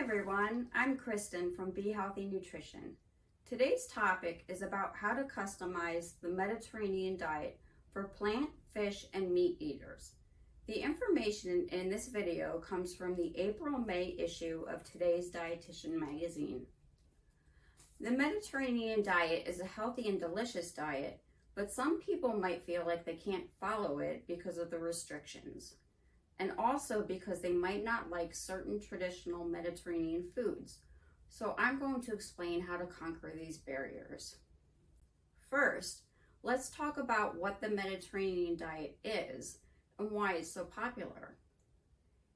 everyone, I'm Kristen from Be Healthy Nutrition. Today's topic is about how to customize the Mediterranean diet for plant, fish, and meat eaters. The information in this video comes from the April-May issue of Todays Dietitian magazine. The Mediterranean diet is a healthy and delicious diet, but some people might feel like they can't follow it because of the restrictions, and also because they might not like certain traditional Mediterranean foods. So I'm going to explain how to conquer these barriers. First, let's talk about what the Mediterranean diet is and why it's so popular.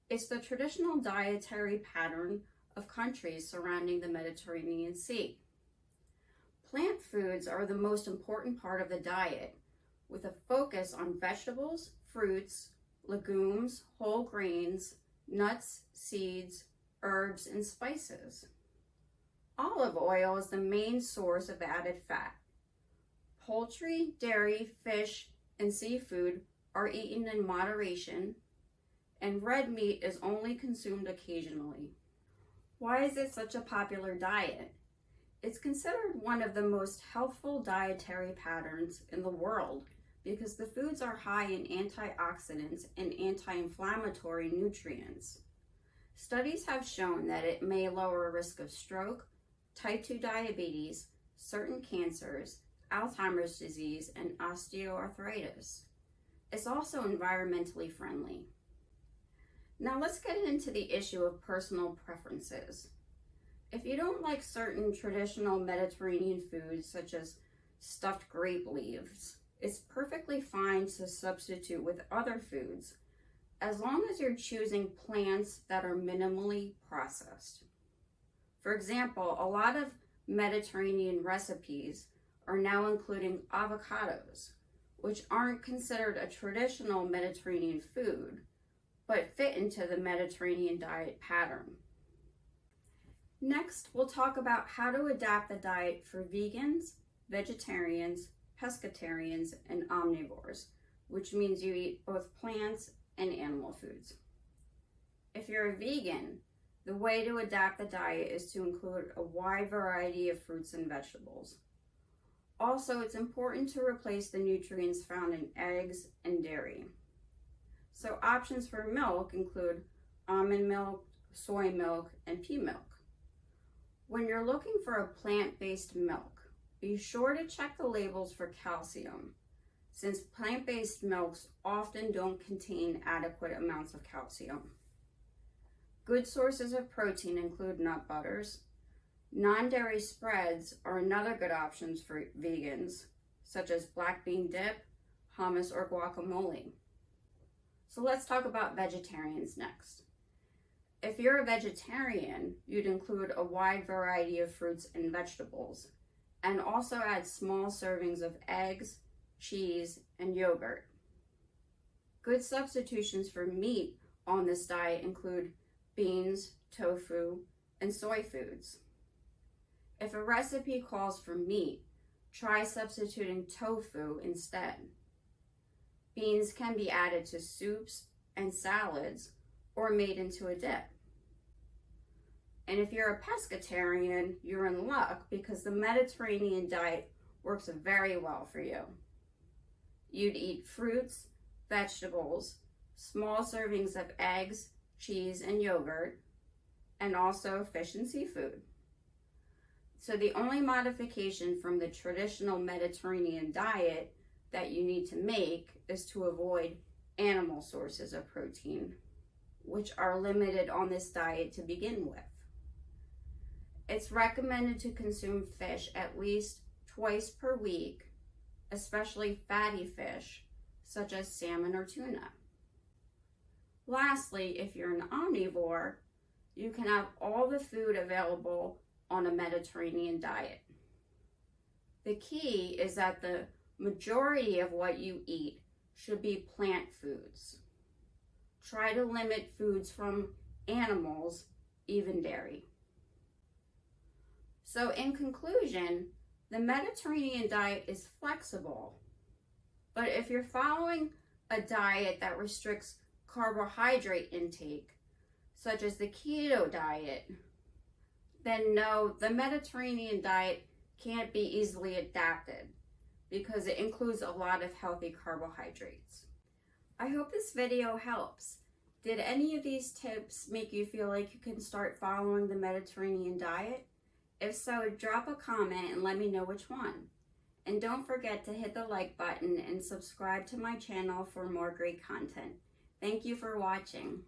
It's the traditional dietary pattern of countries surrounding the Mediterranean Sea. Plant foods are the most important part of the diet, with a focus on vegetables, fruits, legumes, whole grains, nuts, seeds, herbs, and spices. Olive oil is the main source of added fat. Poultry, dairy, fish, and seafood are eaten in moderation, and red meat is only consumed occasionally. Why is it such a popular diet? It's considered one of the most healthful dietary patterns in the world because the foods are high in antioxidants and anti-inflammatory nutrients. Studies have shown that it may lower risk of stroke, type 2 diabetes, certain cancers, Alzheimer's disease, and osteoarthritis. It's also environmentally friendly. Now let's get into the issue of personal preferences. If you don't like certain traditional Mediterranean foods such as stuffed grape leaves, it's perfectly fine to substitute with other foods as long as you're choosing plants that are minimally processed. For example, a lot of Mediterranean recipes are now including avocados, which aren't considered a traditional Mediterranean food, but fit into the Mediterranean diet pattern. Next, we'll talk about how to adapt the diet for vegans, vegetarians, pescatarians, and omnivores, which means you eat both plants and animal foods. If you're a vegan, the way to adapt the diet is to include a wide variety of fruits and vegetables. Also, it's important to replace the nutrients found in eggs and dairy. So options for milk include almond milk, soy milk, and pea milk. When you're looking for a plant-based milk, be sure to check the labels for calcium, since plant-based milks often don't contain adequate amounts of calcium. Good sources of protein include nut butters. Non-dairy spreads are another good option for vegans, such as black bean dip, hummus, or guacamole. So let's talk about vegetarians next. If you're a vegetarian, you'd include a wide variety of fruits and vegetables, and also add small servings of eggs, cheese, and yogurt. Good substitutions for meat on this diet include beans, tofu, and soy foods. If a recipe calls for meat, try substituting tofu instead. Beans can be added to soups and salads or made into a dip. And if you're a pescatarian, you're in luck because the Mediterranean diet works very well for you. You'd eat fruits, vegetables, small servings of eggs, cheese, and yogurt, and also fish and seafood. So the only modification from the traditional Mediterranean diet that you need to make is to avoid animal sources of protein, which are limited on this diet to begin with. It's recommended to consume fish at least twice per week, especially fatty fish, such as salmon or tuna. Lastly, if you're an omnivore, you can have all the food available on a Mediterranean diet. The key is that the majority of what you eat should be plant foods. Try to limit foods from animals, even dairy. So in conclusion, the Mediterranean diet is flexible, but if you're following a diet that restricts carbohydrate intake, such as the keto diet, then no, the Mediterranean diet can't be easily adapted because it includes a lot of healthy carbohydrates. I hope this video helps. Did any of these tips make you feel like you can start following the Mediterranean diet? If so, drop a comment and let me know which one. And don't forget to hit the like button and subscribe to my channel for more great content. Thank you for watching.